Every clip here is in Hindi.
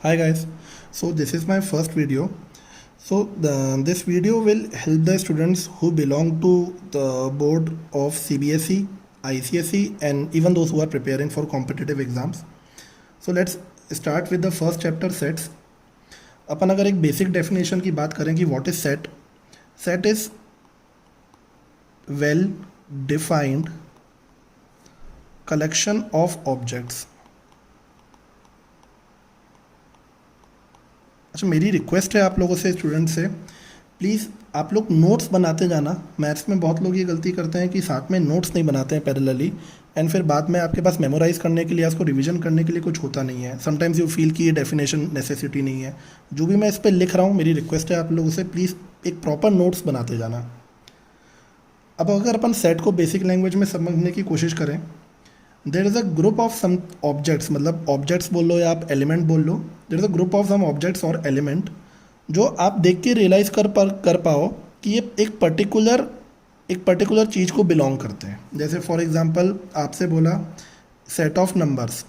Hi guys, so this is my first video. This video will help the students who belong to the board of CBSE, ICSE and even those who are preparing for competitive exams. So let's start with the first chapter sets. अपन अगर एक बेसिक डेफिनेशन की बात करें कि what is set, set is well defined collection of objects. अच्छा, मेरी रिक्वेस्ट है आप लोगों से, स्टूडेंट से, प्लीज़ आप लोग नोट्स बनाते जाना. मैथ्स में बहुत लोग ये गलती करते हैं कि साथ में नोट्स नहीं बनाते हैं पैरेलली, एंड फिर बाद में आपके पास मेमोराइज़ करने के लिए, उसको रिवीजन करने के लिए कुछ होता नहीं है. समटाइम्स यू फील कि ये डेफिनेशन नेसेसिटी नहीं है. जो भी मैं इस पर लिख रहा हूँ, मेरी रिक्वेस्ट है आप लोगों से, प्लीज़ एक प्रॉपर नोट्स बनाते जाना. अब अगर अपन सेट को बेसिक लैंग्वेज में समझने की कोशिश करें, there is a group of some objects, मतलब ऑब्जेक्ट्स बोल लो या आप एलिमेंट बोल लो. There is a group of some objects और एलिमेंट जो आप देख के रियलाइज़ कर पाओ कि ये एक पर्टिकुलर चीज़ को बिलोंग करते हैं. जैसे फॉर एग्जांपल आपसे बोला सेट ऑफ नंबर्स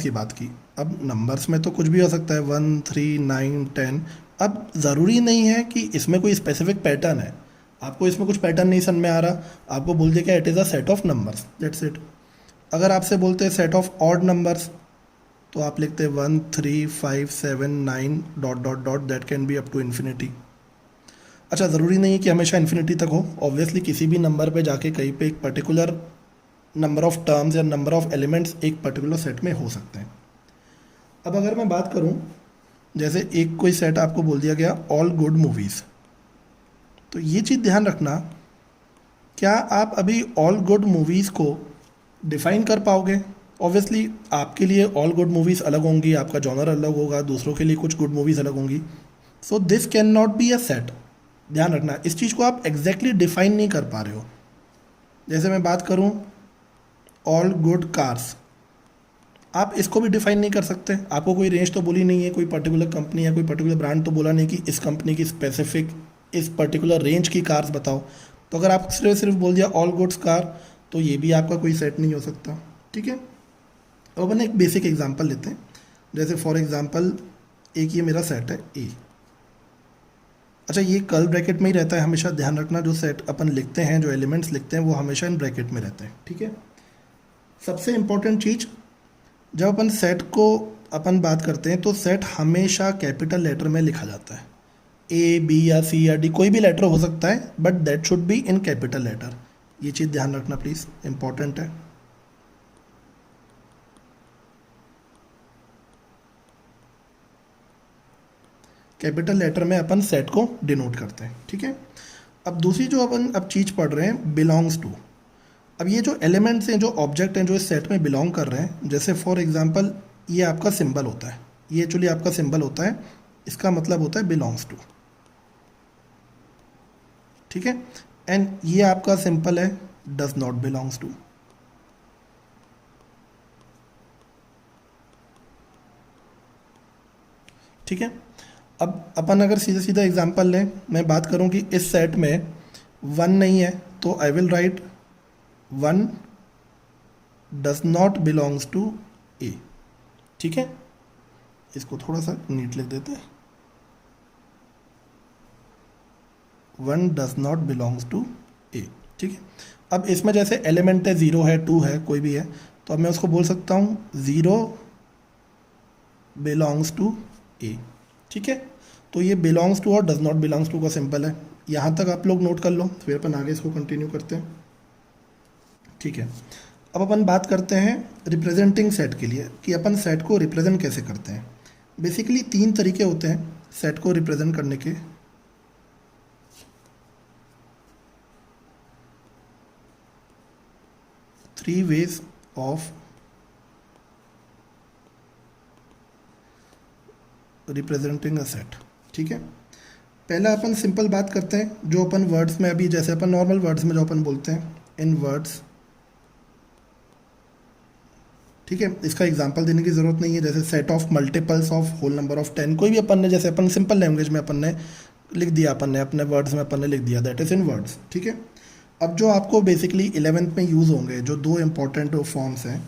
की बात की. अब नंबर्स में तो कुछ भी हो सकता है, 1, 3, 9, 10. अब ज़रूरी नहीं है कि इसमें कोई स्पेसिफिक पैटर्न है. आपको इसमें कुछ पैटर्न नहीं समझ में आ रहा, आपको बोल दिया क्या it is a set of numbers, that's it. अगर आपसे बोलते हैं सेट ऑफ ऑड नंबर्स, तो आप लिखते हैं 1, 3, 5, 7, 9 dot dot dot, that can be up to infinity. अच्छा, ज़रूरी नहीं है कि हमेशा इन्फिनिटी तक हो. ऑब्वियसली किसी भी नंबर पे जाके कहीं पे एक पर्टिकुलर नंबर ऑफ टर्म्स या नंबर ऑफ एलिमेंट्स एक पर्टिकुलर सेट में हो सकते हैं. अब अगर मैं बात करूं, जैसे एक कोई सेट आपको बोल दिया गया ऑल गुड मूवीज़, तो ये चीज़ ध्यान रखना, क्या आप अभी ऑल गुड मूवीज़ को डिफ़ाइन कर पाओगे? ऑब्वियसली आपके लिए ऑल गुड मूवीज़ अलग होंगी, आपका जॉनर अलग होगा, दूसरों के लिए कुछ गुड मूवीज़ अलग होंगी. So this can not be a set. ध्यान रखना, इस चीज़ को आप एग्जैक्टली डिफाइन नहीं कर पा रहे हो. जैसे मैं बात करूँ ऑल गुड कार्स, आप इसको भी डिफाइन नहीं कर सकते. आपको कोई रेंज तो बोली नहीं है, कोई पर्टिकुलर कंपनी या कोई पर्टिकुलर ब्रांड तो बोला नहीं कि इस कंपनी की स्पेसिफिक इस पर्टिकुलर रेंज की कार्स बताओ. तो अगर आप सिर्फ बोल दिया ऑल गुड्स कार, तो ये भी आपका कोई सेट नहीं हो सकता. ठीक है. अब अपन एक बेसिक एग्जांपल लेते हैं. जैसे फॉर एग्जांपल एक ये मेरा सेट है ए. अच्छा, ये कर्ल ब्रैकेट में ही रहता है हमेशा. ध्यान रखना, जो सेट अपन लिखते हैं, जो एलिमेंट्स लिखते हैं, वो हमेशा इन ब्रैकेट में रहते हैं. ठीक है. सबसे इंपॉर्टेंट चीज़, जब अपन सेट को अपन बात करते हैं तो सेट हमेशा कैपिटल लेटर में लिखा जाता है. ए, बी या सी या डी, कोई भी लेटर हो सकता है, but that should be in capital letter. ये चीज़ ध्यान रखना प्लीज़, इंपॉर्टेंट है. कैपिटल लेटर में अपन सेट को डिनोट करते हैं. ठीक है. अब दूसरी जो अपन अब चीज़ पढ़ रहे हैं, बिलोंग्स टू. अब ये जो एलिमेंट्स हैं, जो ऑब्जेक्ट हैं, जो इस सेट में बिलोंग कर रहे हैं, जैसे फॉर एग्जांपल ये आपका सिंबल होता है, ये एक्चुअली आपका सिंबल होता है, इसका मतलब होता है बिलोंग्स टू. ठीक है. एंड ये आपका सिंपल है डज नॉट बिलोंग्स टू. ठीक है. अब अपन अगर सीधा सीधा एग्जांपल लें, मैं बात करूं कि इस सेट में 1 नहीं है, तो I will write 1 does not belongs to A. ठीक है. इसको थोड़ा सा नीट लिख देते हैं, 1 does not belongs to A. ठीक है. अब इसमें जैसे एलिमेंट है, 0 है, 2 है, कोई भी है, तो अब मैं उसको बोल सकता हूँ 0 बिलोंग्स टू ए. ठीक है. तो ये बिलोंग्स टू और डज नॉट बिलोंग्स टू का सिंपल है. यहाँ तक आप लोग नोट कर लो, फिर अपन आगे इसको कंटिन्यू करते हैं. ठीक है. अब अपन बात करते हैं रिप्रेजेंटिंग सेट के लिए, कि अपन सेट को रिप्रेजेंट कैसे करते हैं. बेसिकली 3 तरीके होते हैं सेट को रिप्रेजेंट करने के. Three ways of representing a set. ठीक है. पहला अपन सिंपल बात करते हैं, जो अपन वर्ड्स में, अभी जैसे अपन नॉर्मल वर्ड्स में जो अपन बोलते हैं, इन वर्ड्स. ठीक है. इसका एग्जांपल देने की ज़रूरत नहीं है. जैसे set of multiples of whole number of 10, कोई भी अपन ने, जैसे अपन सिंपल लैंग्वेज में अपन ने लिख दिया, अपन ने अपने वर्ड्स में अपन ने लिख दिया, दैट इज़ इन वर्ड्स. ठीक है. अब जो आपको बेसिकली 11th में यूज़ होंगे, जो 2 इंपॉर्टेंट फॉर्म्स हैं,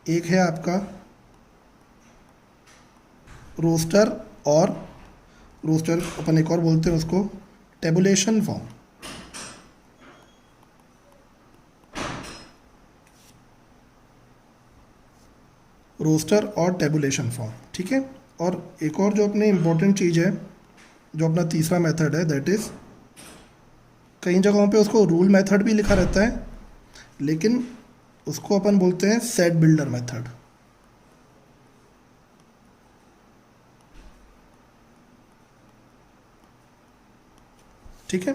एक है आपका रोस्टर, और रोस्टर अपन एक और बोलते हैं उसको टेबुलेशन फॉर्म। रोस्टर और टेबुलेशन फॉर्म, ठीक है। और एक और जो अपनी इम्पोर्टेंट चीज़ है, जो अपना तीसरा मेथड है, दैट इज़, कई जगहों पे उसको रूल मेथड भी लिखा रहता है, लेकिन उसको अपन बोलते हैं सेट बिल्डर मेथड। ठीक है।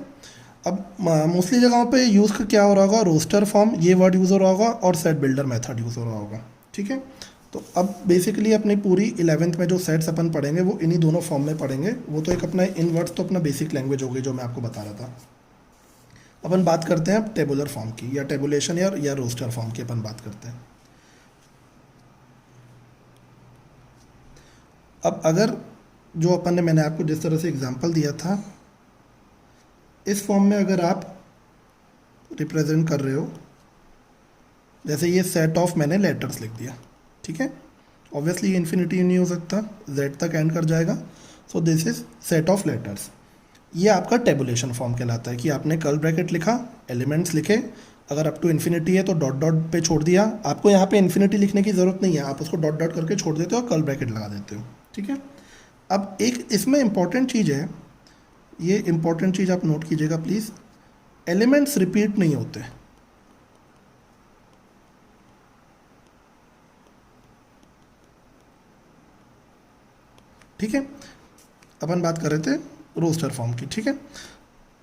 अब मोस्टली जगहों पे यूज़ क्या हो रहा होगा, रोस्टर फॉर्म ये वर्ड यूज़ हो रहा होगा और सेट बिल्डर मेथड यूज़ हो रहा होगा। ठीक है। तो अब बेसिकली अपनी पूरी 11th में जो सेट्स अपन पढ़ेंगे वो इन्हीं दोनों फॉर्म में पढ़ेंगे। वो तो एक अपना इनवर्ड्स तो अपना बेसिक लैंग्वेज हो गई जो मैं आपको बता रहा था। अपन बात करते हैं अब टेबुलर फॉर्म की, या टेबुलेशन या रोस्टर फॉर्म की अपन बात करते हैं। अब अगर जो अपन ने, मैंने आपको जिस तरह से एग्जांपल दिया था, इस फॉर्म में अगर आप रिप्रेजेंट कर रहे हो, जैसे ये सेट ऑफ मैंने लेटर्स लिख दिया, ठीक है। ऑब्वियसली ये इन्फिनिटी नहीं हो सकता, जेड तक एंड कर जाएगा, सो this is set of letters. ये आपका टेबुलेशन फॉर्म कहलाता है कि आपने कर्ल ब्रैकेट लिखा, एलिमेंट्स लिखे, अगर अप टू इन्फिनिटी है तो डॉट डॉट पे छोड़ दिया। आपको यहाँ पे इन्फिनिटी लिखने की ज़रूरत नहीं है, आप उसको डॉट डॉट करके छोड़ देते हो और कर्ल ब्रैकेट लगा देते हो, ठीक है। अब एक इसमें इंपॉर्टेंट चीज़ है, ये इंपॉर्टेंट चीज़ आप नोट कीजिएगा प्लीज़, एलिमेंट्स रिपीट नहीं होते। ठीक है। अपन बात कर रहे थे रोस्टर फॉर्म की, ठीक है।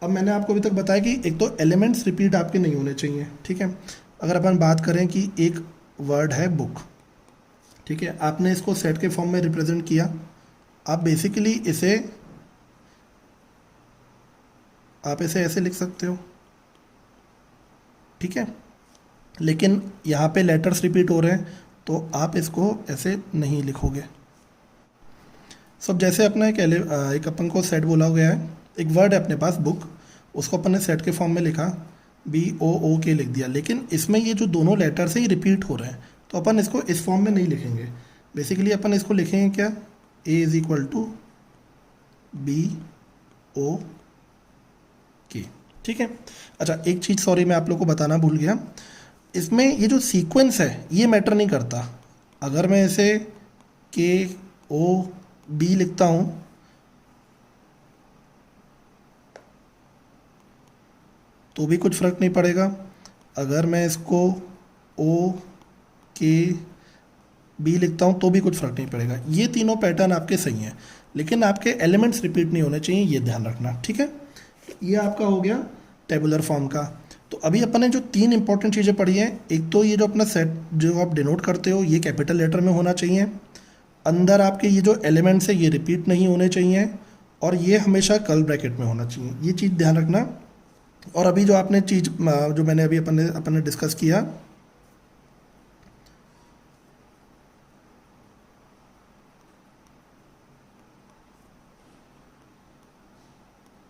अब मैंने आपको अभी तक बताया कि एक तो एलिमेंट्स रिपीट आपके नहीं होने चाहिए, ठीक है। अगर अपन बात करें कि एक वर्ड है बुक, ठीक है, आपने इसको सेट के फॉर्म में रिप्रेजेंट किया, आप बेसिकली इसे ऐसे लिख सकते हो, ठीक है। लेकिन यहाँ पे लेटर्स रिपीट हो रहे हैं तो आप इसको ऐसे नहीं लिखोगे। सब जैसे अपना एक अपन को सेट बोला गया है, एक वर्ड है अपने पास बुक, उसको अपन ने सेट के फॉर्म में लिखा, BOOK लिख दिया, लेकिन इसमें ये जो दोनों लेटर्स हैं ये रिपीट हो रहे हैं, तो अपन इसको इस फॉर्म में नहीं लिखेंगे। बेसिकली अपन इसको लिखेंगे क्या, A = BOK, ठीक है। अच्छा एक चीज़ सॉरी मैं आप लोग को बताना भूल गया, इसमें ये जो सीक्वेंस है ये मैटर नहीं करता। अगर मैं इसे KOB लिखता हूँ तो भी कुछ फ़र्क नहीं पड़ेगा, अगर मैं इसको OKB लिखता हूँ तो भी कुछ फ़र्क नहीं पड़ेगा। ये तीनों पैटर्न आपके सही हैं, लेकिन आपके एलिमेंट्स रिपीट नहीं होने चाहिए, ये ध्यान रखना, ठीक है। ये आपका हो गया टेबुलर फॉर्म का। तो अभी अपन ने जो 3 इंपॉर्टेंट चीज़ें पढ़ी हैं, एक तो ये जो अपना सेट जो आप डिनोट करते हो ये कैपिटल लेटर में होना चाहिए, अंदर आपके ये जो एलिमेंट्स है ये रिपीट नहीं होने चाहिए, और ये हमेशा कर्ल ब्रैकेट में होना चाहिए, ये चीज़ ध्यान रखना। और अभी जो आपने चीज़ जो मैंने अभी अपन ने डिस्कस किया,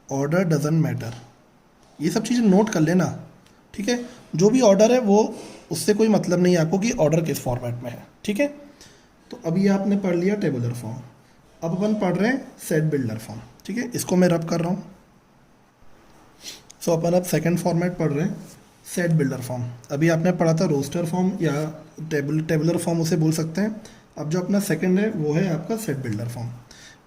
ऑर्डर डजंट मैटर, ये सब चीज़ें नोट कर लेना, ठीक है। जो भी ऑर्डर है वो उससे कोई मतलब नहीं है आपको कि ऑर्डर किस फॉर्मेट में है, ठीक है। तो अभी आपने पढ़ लिया टेबुलर फॉर्म, अब अपन पढ़ रहे हैं सेट बिल्डर फॉर्म, ठीक है। इसको मैं रब कर रहा हूँ। सो अपन अब सेकंड फॉर्मेट पढ़ रहे हैं, सेट बिल्डर फॉर्म। अभी आपने पढ़ा था रोस्टर फॉर्म या टेबुलर फॉर्म उसे बोल सकते हैं। अब जो अपना सेकंड है वो है आपका सेट बिल्डर फॉर्म।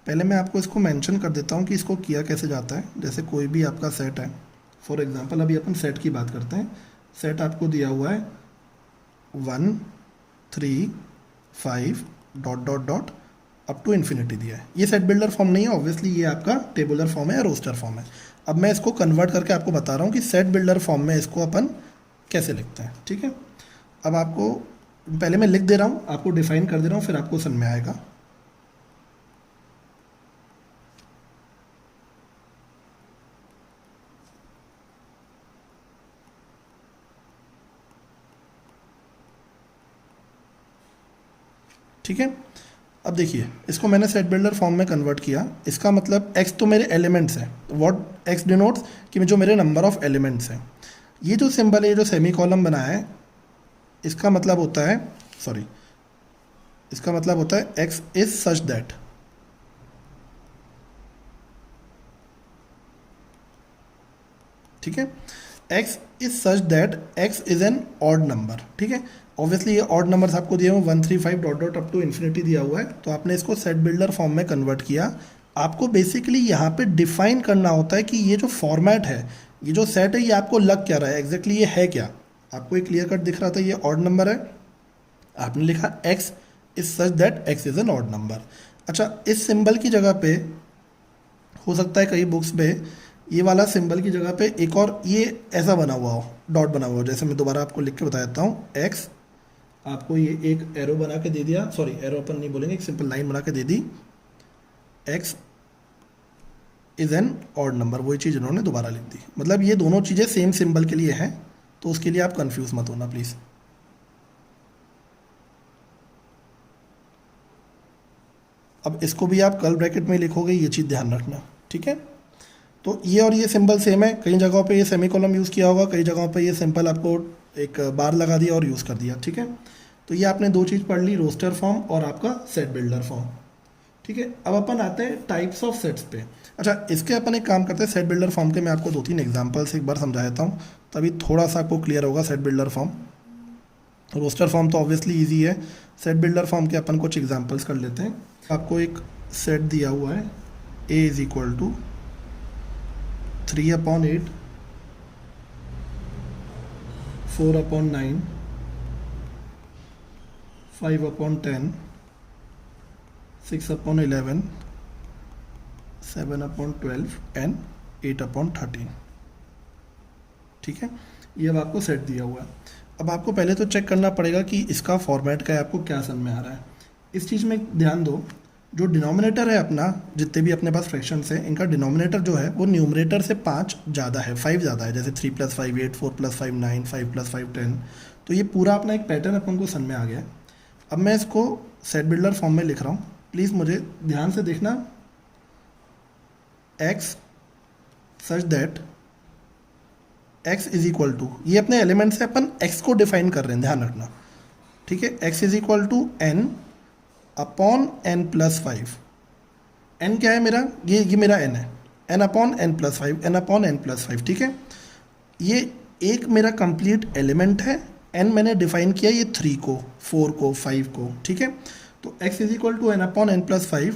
पहले मैं आपको इसको मेंशन कर देता हूँ कि इसको किया कैसे जाता है। जैसे कोई भी आपका सेट है, फॉर एग्जांपल अभी अपन सेट की बात करते हैं। सेट आपको दिया हुआ है 1 3 5 dot dot dot up to infinity दिया है। ये सेट बिल्डर फॉर्म नहीं है, ऑब्वियसली ये आपका टेबुलर फॉर्म है या रोस्टर फॉर्म है। अब मैं इसको कन्वर्ट करके आपको बता रहा हूँ कि सेट बिल्डर फॉर्म में इसको अपन कैसे लिखते हैं, ठीक है। अब आपको पहले मैं लिख दे रहा हूँ, आपको डिफाइन कर दे रहा हूँ, फिर आपको समझ में आएगा। ठीक है। अब देखिए इसको मैंने सेट बिल्डर फॉर्म में कन्वर्ट किया। इसका मतलब x तो मेरे एलिमेंट्स हैं, व्हाट x डिनोट्स कि जो मेरे नंबर ऑफ एलिमेंट्स हैं। ये जो सिंबल है, ये जो सेमी कॉलम बनाया है, इसका मतलब होता है, सॉरी इसका मतलब होता है एक्स इज सच दैट, ठीक है, X is such that X is an odd number, ठीक है। ऑब्वियसली ये ऑड नंबर्स आपको दिए हुए 135 dot dot up to infinity दिया हुआ है, तो आपने इसको सेट बिल्डर फॉर्म में कन्वर्ट किया। आपको बेसिकली यहाँ पे डिफाइन करना होता है कि ये जो फॉर्मेट है, ये जो सेट है, ये आपको लग क्या रहा है एग्जैक्टली, ये है क्या। आपको एक क्लियर कट दिख रहा था ये ऑड नंबर है, आपने लिखा x is such that X is an odd number. अच्छा, इस सिंबल की जगह पे हो सकता है कई बुक्स पे ये वाला सिंबल की जगह पे एक और ये ऐसा बना हुआ हो, डॉट बना हुआ हो। जैसे मैं दोबारा आपको लिख के बता देता हूँ, एक्स आपको ये एक एरो बना के दे दिया, सॉरी एरो अपन नहीं बोलेंगे, एक सिंपल लाइन बना के दे दी, x is an odd number, वही चीज़ इन्होंने दोबारा लिख दी। मतलब ये दोनों चीज़ें सेम सिंबल के लिए हैं, तो उसके लिए आप कंफ्यूज मत होना प्लीज़। अब इसको भी आप कर्ली ब्रैकेट में लिखोगे, ये चीज़ ध्यान रखना, ठीक है। तो ये और ये सिंबल सेम है, कई जगहों पे ये सेमीकोलम यूज़ किया होगा, कई जगहों पे ये सिंपल आपको एक बार लगा दिया और यूज़ कर दिया, ठीक है। तो ये आपने दो चीज़ पढ़ ली, रोस्टर फॉर्म और आपका सेट बिल्डर फॉर्म, ठीक है। अब अपन आते हैं टाइप्स ऑफ सेट्स पे। अच्छा, इसके अपन एक काम करते हैं, सेट बिल्डर फॉर्म के मैं आपको 2-3 एग्जाम्पल्स एक बार समझा देता हूँ, तभी थोड़ा सा आपको क्लियर होगा set builder form. Roster form तो ऑब्वियसली ईजी है, सेट बिल्डर फॉर्म के अपन कुछ एग्जाम्पल्स कर लेते हैं। आपको एक सेट दिया हुआ है, A is equal to 3/8, 4/9, 5/10, 6/11, 7/12 and 8/13, ठीक है। ये अब आपको सेट दिया हुआ है। अब आपको पहले तो चेक करना पड़ेगा कि इसका फॉर्मेट का है, आपको क्या समझ में आ रहा है। इस चीज़ में ध्यान दो, जो डिनोमिनेटर है अपना, जितने भी अपने पास फ्रैक्शंस है, इनका डिनोमिनेटर जो है वो न्यूमरेटर से 5 ज़्यादा है, 5 ज़्यादा है। जैसे 3 + 5 8, 4 + 5 9, 5 + 5 10। तो ये पूरा अपना एक पैटर्न अपन को समझ में आ गया है। अब मैं इसको सेट बिल्डर फॉर्म में लिख रहा हूँ, प्लीज़ मुझे ध्यान से देखना। X such that X is equal to, ये अपने एलिमेंट से अपन एक्स को डिफाइन कर रहे हैं, ध्यान रखना, ठीक है। X is equal to N upon n + 5। n क्या है मेरा, ये मेरा n है, n upon n + 5, n upon n + 5, ठीक है। ये एक मेरा कंप्लीट एलिमेंट है, n मैंने डिफाइन किया ये 3 को, 4 को, 5 को, ठीक है। तो x is equal to n upon n + 5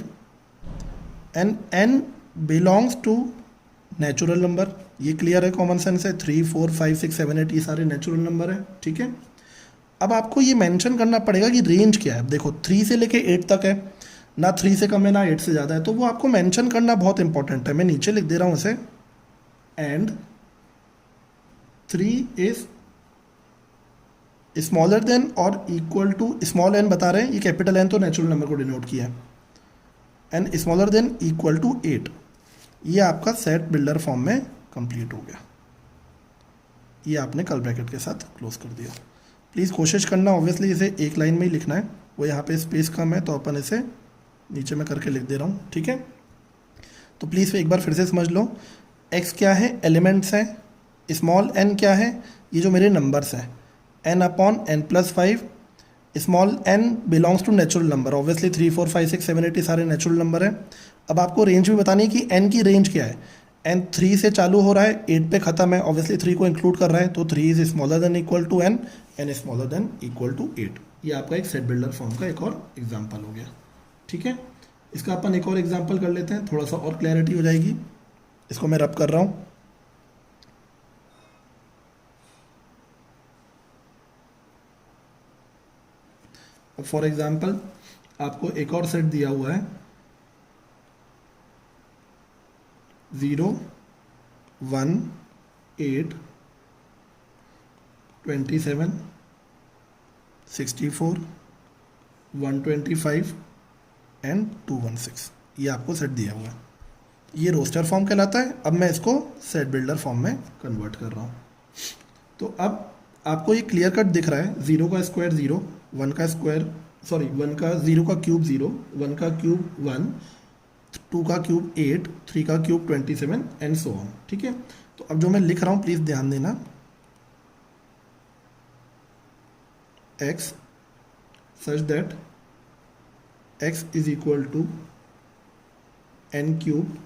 and n belongs to natural number, ये क्लियर है, कॉमन सेंस है। 3 4 5 6 7 8 ये सारे नेचुरल नंबर है, ठीक है। अब आपको ये मेंशन करना पड़ेगा कि रेंज क्या है। देखो 3 से लेके 8 तक है, ना 3 से कम है ना 8 से ज़्यादा है, तो वो आपको मेंशन करना बहुत इंपॉर्टेंट है। मैं नीचे लिख दे रहा हूँ इसे, एंड 3 इज स्मॉलर देन और इक्वल टू, स्मॉल n बता रहे हैं, ये कैपिटल N तो नेचुरल नंबर को डिनोट किया है, and smaller than equal to 8। ये आपका सेट बिल्डर फॉर्म में कंप्लीट हो गया। ये आपने कर्ली ब्रैकेट के साथ क्लोज कर दिया। प्लीज़ कोशिश करना, ऑब्वियसली इसे एक लाइन में ही लिखना है, वो यहाँ पे स्पेस कम है तो अपन इसे नीचे में करके लिख दे रहा हूँ, ठीक है। तो प्लीज़ एक बार फिर से समझ लो, x क्या है, एलिमेंट्स हैं, स्मॉल n क्या है, ये जो मेरे नंबर्स हैं, n upon n + 5, small n belongs to natural number, obviously 3 4 5 6 7 8 ये सारे नेचुरल नंबर हैं। अब आपको रेंज भी बतानी है कि n की रेंज क्या है। n 3 से चालू हो रहा है, 8 पे ख़त्म है, ऑब्वियसली 3 को इंक्लूड कर रहा है, तो 3 is smaller than equal to n, n smaller than equal to 8। ये आपका एक सेट बिल्डर फॉर्म का एक और एग्जाम्पल हो गया, ठीक है। इसका अपन एक और एग्जाम्पल कर लेते हैं, थोड़ा सा और क्लैरिटी हो जाएगी। इसको मैं रब कर रहा हूँ। फॉर एग्जाम्पल आपको एक और सेट दिया हुआ है, 0 1 8 27 64 125 एंड 216। ये आपको सेट दिया हुआ है, ये रोस्टर फॉर्म कहलाता है। अब मैं इसको सेट बिल्डर फॉर्म में कन्वर्ट कर रहा हूँ। तो अब आपको ये क्लियर कट दिख रहा है, 0 का स्क्वायर 0, 1 का स्क्वायर, सॉरी 1 का 0 का क्यूब 0, 1 का क्यूब 1, 2 का क्यूब 8, 3 का क्यूब 27 एंड सो ऑन, ठीक है। तो अब जो मैं लिख रहा हूँ प्लीज़ ध्यान देना, x such that x is equal to N cube.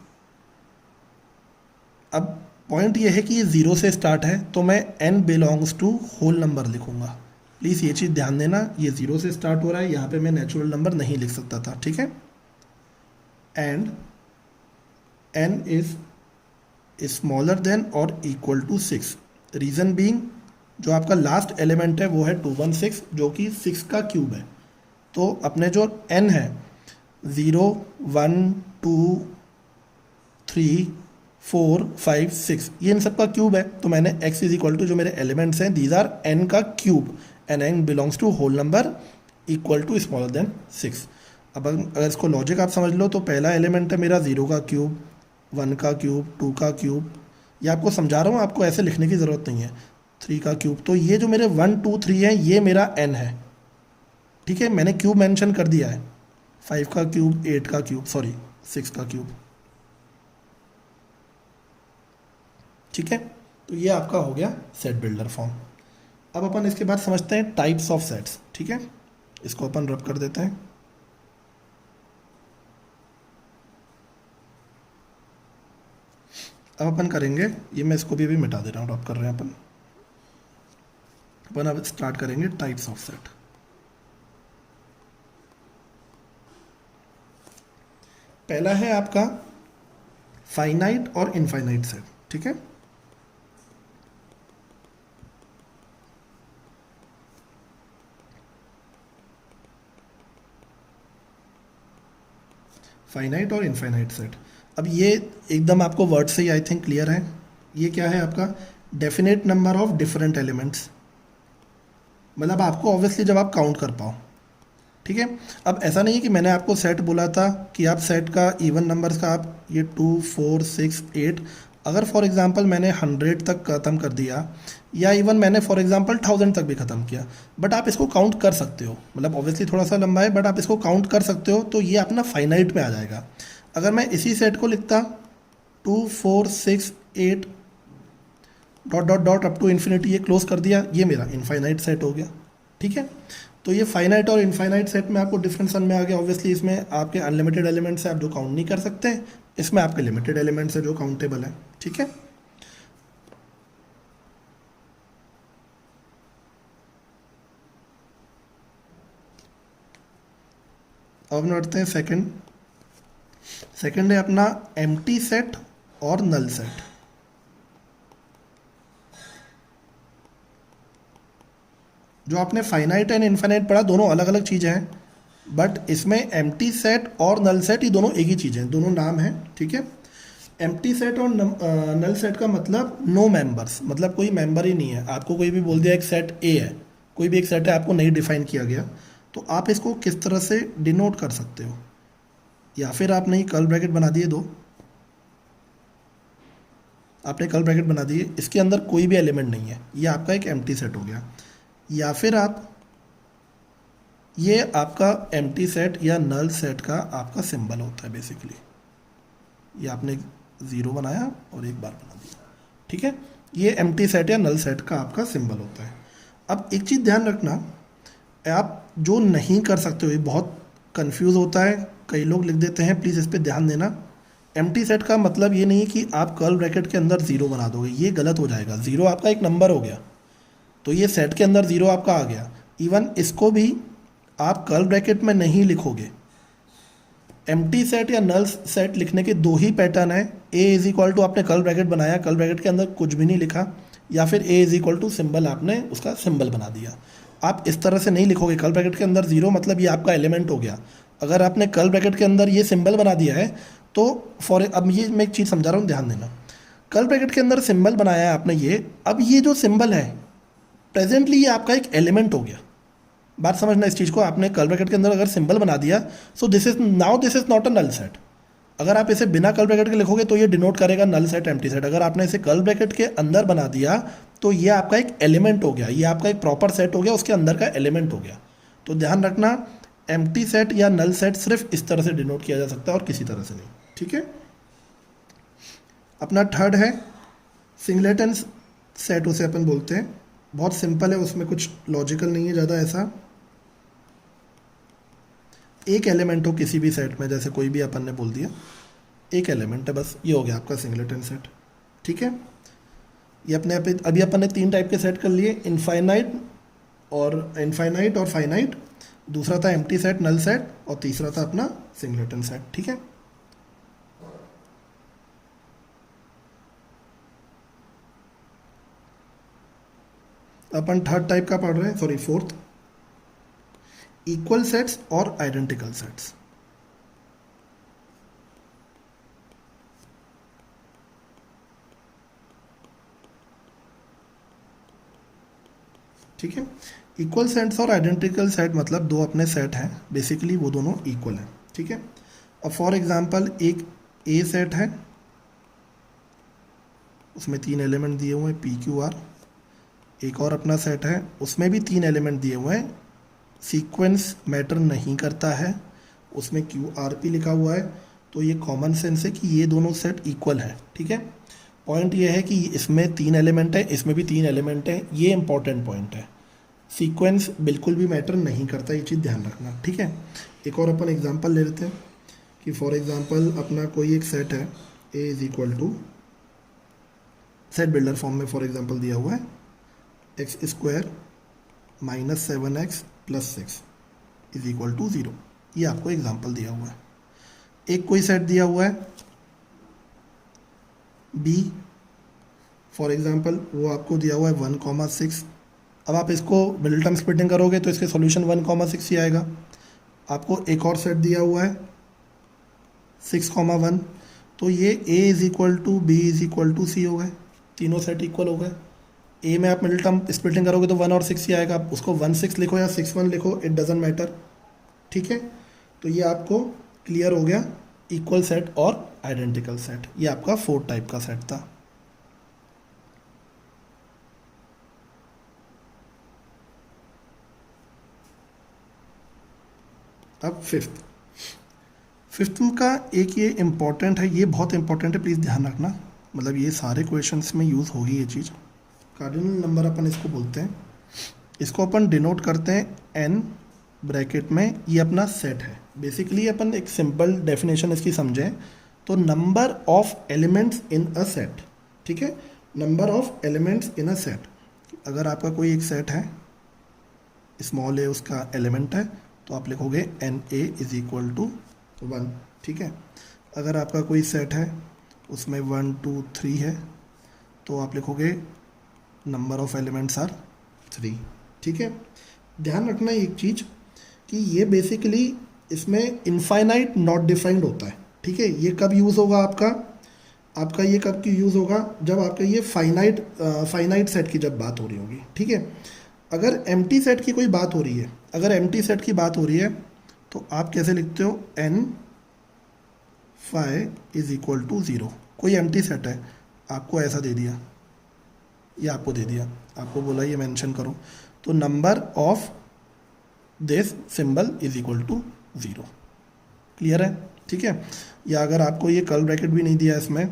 अब पॉइंट ये है कि ये ज़ीरो से स्टार्ट है तो मैं n belongs to whole number लिखूंगा। प्लीज़ ये चीज़ ध्यान देना, ये ज़ीरो से स्टार्ट हो रहा है, यहाँ पे मैं नेचुरल नंबर नहीं लिख सकता था, ठीक है। And n is smaller than और इक्वल टू 6। रीज़न बीइंग जो आपका लास्ट एलिमेंट है वो है 216 जो कि 6 का क्यूब है। तो अपने जो n है 0 1 2 3 4 5 6 ये इन सब का क्यूब है। तो मैंने x इज इक्वल टू जो मेरे एलिमेंट्स हैं दीज आर n का cube and n belongs to whole number equal to smaller than 6। अब अगर इसको लॉजिक आप समझ लो तो पहला एलिमेंट है मेरा 0 का क्यूब, 1 का क्यूब, 2 का क्यूब, ये आपको समझा रहा हूँ, आपको ऐसे लिखने की ज़रूरत नहीं है, 3 का क्यूब। तो ये जो मेरे 1 2 3 है ये मेरा n है, ठीक है, मैंने क्यूब मेंशन कर दिया है। 5 का क्यूब, 8 का क्यूब, सॉरी 6 का क्यूब, ठीक है। तो ये आपका हो गया सेट बिल्डर फॉर्म। अब अपन इसके बाद समझते हैं टाइप्स ऑफ सेट्स, ठीक है। इसको अपन रब कर देते हैं। अब अपन करेंगे, ये मैं इसको भी अभी मिटा दे रहा हूँ, रब कर रहे हैं अपन अब स्टार्ट करेंगे टाइप्स ऑफ सेट। पहला है आपका फाइनाइट और इनफाइनाइट सेट, ठीक है। फाइनाइट और इनफाइनाइट सेट। अब ये एकदम आपको वर्ड से ही आई थिंक क्लियर है। ये क्या है आपका definite number of different elements, मतलब आपको ऑब्वियसली जब आप काउंट कर पाओ, ठीक है। अब ऐसा नहीं है कि मैंने आपको सेट बोला था कि आप सेट का इवन नंबर्स का आप ये 2 4 6 8, अगर फॉर एग्जांपल मैंने 100 तक ख़त्म कर दिया या इवन मैंने फॉर एग्जांपल 1000 तक भी ख़त्म किया, बट आप इसको काउंट कर सकते हो, मतलब ऑब्वियसली थोड़ा सा लंबा है बट आप इसको काउंट कर सकते हो, तो ये अपना फाइनाइट में आ जाएगा। अगर मैं इसी सेट को लिखता 2 4 6 8 dot dot dot up to infinity, ये क्लोज कर दिया, ये मेरा इनफाइनाइट सेट हो गया, ठीक है। तो ये फाइनाइट और इनफाइनाइट सेट में आपको डिफरेंस समझ में आ गया। ऑब्वियसली इसमें आपके अनलिमिटेड एलिमेंट्स है आप जो काउंट नहीं कर सकते, इसमें आपके लिमिटेड एलिमेंट्स है जो काउंटेबल है, ठीक है। अब बढ़ते हैं सेकंड है अपना एम्प्टी सेट और नल सेट। जो आपने फाइनाइट एंड इनफाइनाइट पढ़ा दोनों अलग अलग चीज़ें हैं, बट इसमें एम्प्टी सेट और नल सेट ये दोनों एक ही चीज़ हैं, दोनों नाम हैं, ठीक है। एम्प्टी सेट और नल सेट का मतलब नो मेंबर्स, मतलब कोई मेंबर ही नहीं है। आपको कोई भी बोल दिया एक सेट ए है, कोई भी एक सेट है, आपको नहीं डिफाइन किया गया, तो आप इसको किस तरह से डिनोट कर सकते हो, या फिर आपने कर्ल ब्रैकेट बना दिए दो, आपने कर्ल ब्रैकेट बना दिए, इसके अंदर कोई भी एलिमेंट नहीं है, ये आपका एक एम्प्टी सेट हो गया। या फिर आप ये आपका एम्प्टी सेट या नल सेट का आपका सिंबल होता है बेसिकली, ये आपने ज़ीरो बनाया और एक बार बना दिया, ठीक है। ये एम्प्टी सेट या नल सेट का आपका सिंबल होता है। अब एक चीज़ ध्यान रखना, आप जो नहीं कर सकते हो, ये बहुत कंफ्यूज होता है, कई लोग लिख देते हैं, प्लीज़ इस पर ध्यान देना। एम्प्टी सेट का मतलब ये नहीं कि आप कर्ल ब्रैकेट के अंदर ज़ीरो बना दोगे, ये गलत हो जाएगा। ज़ीरो आपका एक नंबर हो गया, तो ये सेट के अंदर ज़ीरो आपका आ गया, इवन इसको भी आप कर्ल ब्रैकेट में नहीं लिखोगे। एम्प्टी सेट या नल सेट लिखने के दो ही पैटर्न है, ए इज इक्वल टू आपने कर्ल ब्रैकेट बनाया, कर्ल ब्रैकेट के अंदर कुछ भी नहीं लिखा, या फिर ए इज इक्वल टू सिंबल आपने उसका सिंबल बना दिया। आप इस तरह से नहीं लिखोगे, कर्ल ब्रैकेट के अंदर ज़ीरो मतलब ये आपका एलिमेंट हो गया। अगर आपने कर्ल ब्रैकेट के अंदर ये सिंबल बना दिया है तो अब ये मैं एक चीज़ समझा रहा हूँ, ध्यान देना। कर्ल ब्रैकेट के अंदर सिंबल बनाया है आपने ये, अब ये जो सिंबल है प्रेजेंटली ये आपका एक एलिमेंट हो गया। बात समझना इस चीज़ को, आपने कर्ल ब्रैकेट के अंदर अगर सिंबल बना दिया, so this is not a null set. अगर आप इसे बिना कर्ल ब्रैकेट के लिखोगे तो ये डिनोट करेगा नल सेट, एम्प्टी सेट। अगर आपने इसे कर्ल ब्रैकेट के अंदर बना दिया तो ये आपका एक एलिमेंट हो गया, ये आपका एक प्रॉपर सेट हो गया, उसके अंदर का एलिमेंट हो गया। तो ध्यान रखना, एम्प्टी सेट या नल सेट सिर्फ इस तरह से डिनोट किया जा सकता है और किसी तरह से नहीं, ठीक है। अपना थर्ड है सिंगलेटन सेट, उसे अपन बोलते हैं, बहुत सिंपल है, उसमें कुछ लॉजिकल नहीं है ज़्यादा ऐसा। एक एलिमेंट हो किसी भी सेट में, जैसे कोई भी अपन ने बोल दिया एक एलिमेंट है, बस ये हो गया आपका सिंगलेटन सेट। ठीक है, ये अपने अभी अपन ने 3 टाइप के सेट कर लिए, इनफाइनाइट और फाइनाइट, दूसरा था एम्प्टी सेट, नल सेट, और तीसरा था अपना सिंगलेटन सेट। ठीक है, अपन थर्ड टाइप का पढ़ रहे हैं, सॉरी फोर्थ, इक्वल सेट्स और आइडेंटिकल सेट्स। ठीक है, इक्वल सेट्स और आइडेंटिकल सेट मतलब दो अपने सेट हैं, बेसिकली वो दोनों इक्वल हैं। ठीक है, अब फॉर एग्जांपल एक ए सेट है, उसमें 3 एलिमेंट दिए हुए हैं पी क्यू आर। एक और अपना सेट है, उसमें भी 3 एलिमेंट दिए हुए हैं, सीक्वेंस मैटर नहीं करता है, उसमें क्यू आर पी लिखा हुआ है। तो ये कॉमन सेंस है कि ये दोनों सेट इक्वल है। ठीक है, पॉइंट ये है कि इसमें 3 एलिमेंट है, इसमें भी 3 एलिमेंट है, ये इंपॉर्टेंट पॉइंट है। सीक्वेंस बिल्कुल भी मैटर नहीं करता, ये चीज़ ध्यान रखना। ठीक है, एक और अपन एग्जांपल ले लेते हैं कि फॉर एग्जांपल अपना कोई एक सेट है, A is equal to, set builder form में फॉर एग्जांपल दिया हुआ है, x square minus 7x plus 6 is equal to 0। ये आपको एग्जांपल दिया हुआ है। एक कोई सेट दिया हुआ है बी, फॉर एग्जांपल वो आपको दिया हुआ है 1,6। अब आप इसको मिडिल टर्म स्प्लिटिंग करोगे तो इसके सॉल्यूशन 1,6 ही आएगा। आपको एक और सेट दिया हुआ है 6,1, तो ये a is equal to b is equal to c हो गए, तीनों सेट इक्वल हो गए। ए में आप मिडिल टर्म स्प्लिटिंग करोगे तो 1 और 6 ही आएगा, आप उसको 1,6 लिखो या 6,1 लिखो, इट डजेंट मैटर। ठीक है, तो ये आपको क्लियर हो गया इक्वल सेट और आइडेंटिकल सेट। ये आपका 4th टाइप का सेट था। अब फिफ्थ का एक ये इम्पॉर्टेंट है, ये बहुत इंपॉर्टेंट है, प्लीज़ ध्यान रखना, मतलब ये सारे क्वेश्चंस में यूज़ होगी ये चीज़। कार्डिनल नंबर अपन इसको बोलते हैं, इसको अपन डिनोट करते हैं n ब्रैकेट में, ये अपना सेट है। बेसिकली अपन एक सिंपल डेफिनेशन इसकी समझें तो number of elements in a set. ठीक है, number of elements in a set, अगर आपका कोई एक सेट है, स्मॉल ए उसका एलिमेंट है, तो आप लिखोगे N A is equal to 1। ठीक है, अगर आपका कोई सेट है उसमें 1 2 3 है, तो आप लिखोगे नंबर ऑफ एलिमेंट्स आर 3। ठीक है, ध्यान रखना एक चीज़ कि ये बेसिकली इसमें इनफाइनाइट नॉट डिफाइंड होता है। ठीक है, ये कब यूज़ होगा आपका ये कब की यूज़ होगा, जब आपका ये फाइनाइट सेट की जब बात हो रही होगी। ठीक है, अगर एम्प्टी सेट की कोई बात हो रही है, अगर एम्प्टी सेट की बात हो रही है तो आप कैसे लिखते हो, N phi is equal to 0। कोई एम्प्टी सेट है, आपको ऐसा दे दिया, ये आपको दे दिया, आपको बोला ये मेंशन करो, तो number of this symbol is equal to 0। Clear है? ठीक है, या अगर आपको ये कर्ली ब्रैकेट भी नहीं दिया इसमें,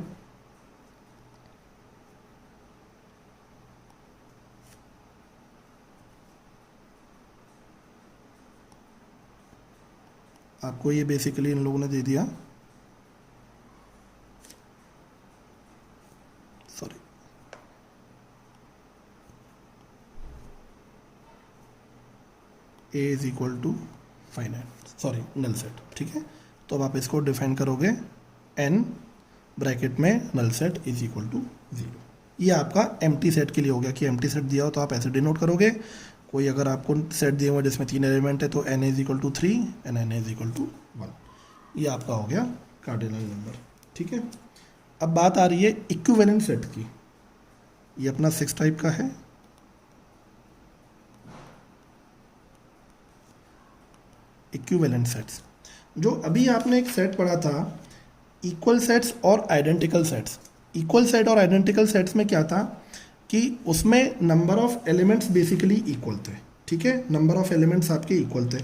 आपको ये बेसिकली इन लोगों ने दे दिया, sorry A is equal to finite, sorry null set. ठीक है, तो अब आप इसको डिफाइन करोगे एन ब्रैकेट में null set is equal to 0। ये आपका एम्प्टी सेट के लिए हो गया कि एम्प्टी सेट दिया हो तो आप ऐसे डिनोट करोगे। कोई अगर आपको सेट दिया हुआ जिसमें 3 एलिमेंट है तो n is equal to 3 and n is equal to 1। ये आपका हो गया कार्डिनल नंबर। ठीक है, अब बात आ रही है इक्विवेलेंट सेट की। ये अपना 6 टाइप का है। इक्विवेलेंट सेट्स, जो अभी आपने एक सेट पढ़ा था इक्वल सेट्स और आइडेंटिकल सेट्स। इक्वल सेट और आइडेंटिकल सेट्स में क्या था कि उसमें number of elements basically equal थे। ठीक है, नंबर ऑफ एलिमेंट्स आपके इक्वल थे।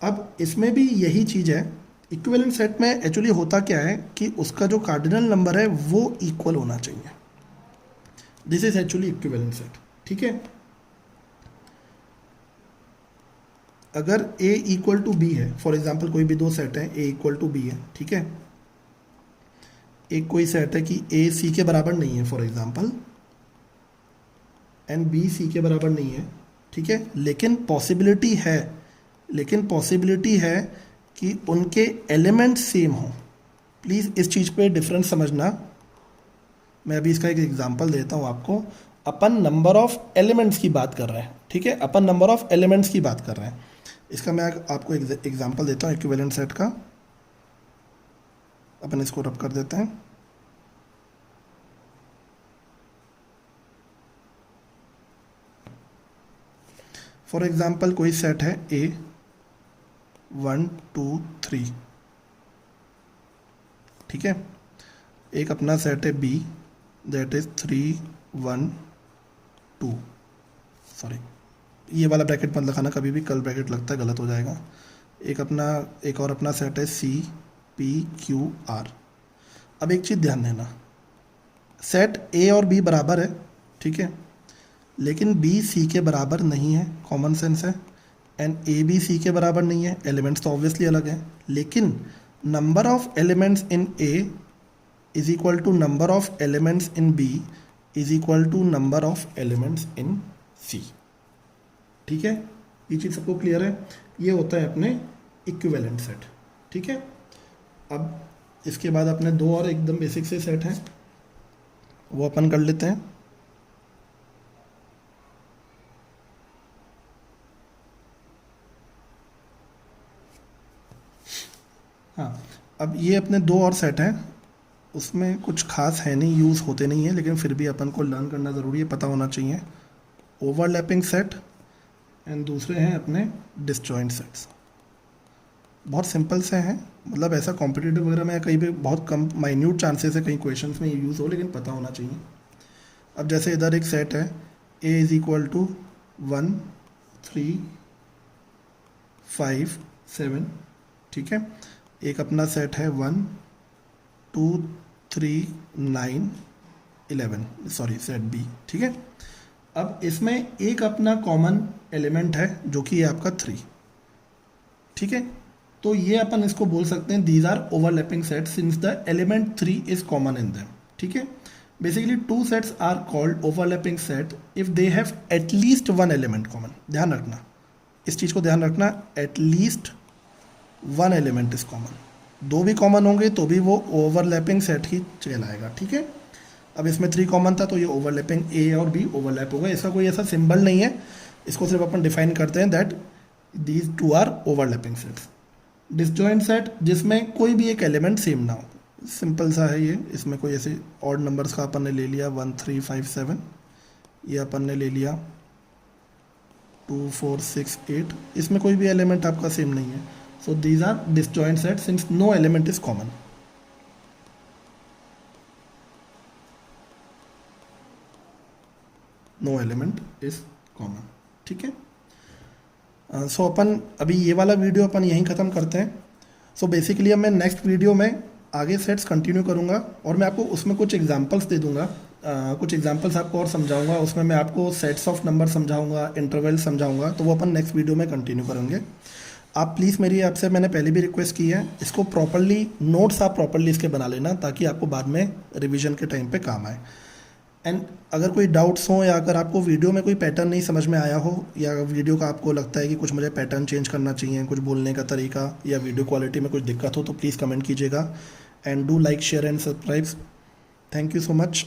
अब इसमें भी यही चीज़ है, इक्विवेलेंट सेट में एक्चुअली होता क्या है कि उसका जो कार्डिनल नंबर है वो इक्वल होना चाहिए। This is actually equivalent set. ठीक है, अगर A इक्वल टू बी है, फॉर एग्जाम्पल कोई भी दो सेट है, A इक्वल टू बी है, ठीक है, एक कोई सेट है कि A C के बराबर नहीं है for example, and B C के बराबर नहीं है, ठीक है, लेकिन पॉसिबिलिटी है कि उनके एलिमेंट सेम हो। प्लीज़ इस चीज़ पे डिफरेंस समझना। मैं अभी इसका एक एग्जांपल देता हूँ आपको। अपन नंबर ऑफ एलिमेंट्स की बात कर रहे हैं, ठीक है, अपन नंबर ऑफ एलिमेंट्स की बात कर रहे हैं। इसका मैं आपको एग्जांपल देता हूँ इक्विवेलेंट सेट का। अपन इसको रब कर देते हैं। फॉर एग्जाम्पल कोई सेट है A 1 2 3, ठीक है, एक अपना सेट है B दैट इज 3 1 2, सॉरी ये वाला ब्रैकेट मत लगाना कभी भी, कल ब्रैकेट लगता है गलत हो जाएगा। एक और अपना सेट है C P Q R। अब एक चीज़ ध्यान देना, सेट A और B बराबर है, ठीक है, लेकिन B C के बराबर नहीं है, कॉमन सेंस है, एंड A B C के बराबर नहीं है, एलिमेंट्स तो ऑब्वियसली अलग हैं, लेकिन number of elements in A is equal to number of elements in B is equal to number of elements in C, ठीक है, ये चीज़ सबको क्लियर है। ये होता है अपने इक्विवेलेंट सेट, ठीक है। अब इसके बाद अपने दो और एकदम बेसिक से सेट हैं, वो अपन कर लेते हैं। हाँ, अब ये अपने दो और सेट हैं, उसमें कुछ खास है नहीं, यूज़ होते नहीं है, लेकिन फिर भी अपन को लर्न करना ज़रूरी है, पता होना चाहिए। ओवरलैपिंग सेट एंड दूसरे हैं अपने डिसजॉइंट सेट्स। बहुत सिंपल से हैं, मतलब ऐसा कॉम्पिटिटिव वगैरह में कहीं पे बहुत कम माइन्यूट चांसेस है कहीं क्वेश्चंस में ये यूज़ हो, लेकिन पता होना चाहिए। अब जैसे इधर एक सेट है A इज इक्वल टू 1 3 5 7, ठीक है, एक अपना सेट है 1 2 3 9 11, सॉरी सेट B, ठीक है। अब इसमें एक अपना कॉमन एलिमेंट है जो कि ये आपका 3, ठीक है, तो ये अपन इसको बोल सकते हैं these are overlapping set since the element 3 is common in them, ठीक है। Basically two sets are called overlapping set if they have at least one element common. ध्यान रखना, इस चीज़ को ध्यान रखना, at least one element is common. दो भी कॉमन होंगे तो भी वो ओवरलैपिंग सेट ही कहलाएगा, ठीक है। अब इसमें 3 कॉमन था तो ये ओवरलैपिंग A और B ओवरलैप होगा। इसका कोई ऐसा सिंबल नहीं है, इसको सिर्फ अपन डिफाइन करते हैं that these two are overlapping sets. Disjoint set जिसमें कोई भी एक एलिमेंट सेम ना हो, सिंपल सा है ये। इसमें कोई ऐसे ऑड नंबर्स का अपन ने ले लिया 1 3 5 7, ये अपन ने ले लिया 2 4 6 8, इसमें कोई भी एलिमेंट आपका सेम नहीं है, so these are disjoint set since no element is common. No element is common, ठीक है। सो अपन अभी ये वाला वीडियो अपन यहीं ख़त्म करते हैं। सो बेसिकली अब मैं नेक्स्ट वीडियो में आगे सेट्स कंटिन्यू करूँगा और मैं आपको उसमें कुछ एग्जांपल्स दे दूँगा, कुछ एग्जांपल्स आपको और समझाऊंगा। उसमें मैं आपको सेट्स ऑफ नंबर समझाऊंगा, इंटरवल समझाऊंगा, तो वो अपन नेक्स्ट वीडियो में कंटिन्यू करेंगे। आप प्लीज़ मेरी आपसे, मैंने पहले भी रिक्वेस्ट की है, इसको प्रॉपरली नोट्स आप प्रॉपरली इसके बना लेना ताकि आपको बाद में रिवीजन के टाइम पे काम आए। एंड अगर कोई डाउट्स हो या अगर आपको वीडियो में कोई पैटर्न नहीं समझ में आया हो या वीडियो का आपको लगता है कि कुछ मुझे पैटर्न चेंज करना चाहिए, कुछ बोलने का तरीका या वीडियो क्वालिटी में कुछ दिक्कत हो, तो प्लीज़ कमेंट कीजिएगा। And do like share and subscribe. Thank you so much.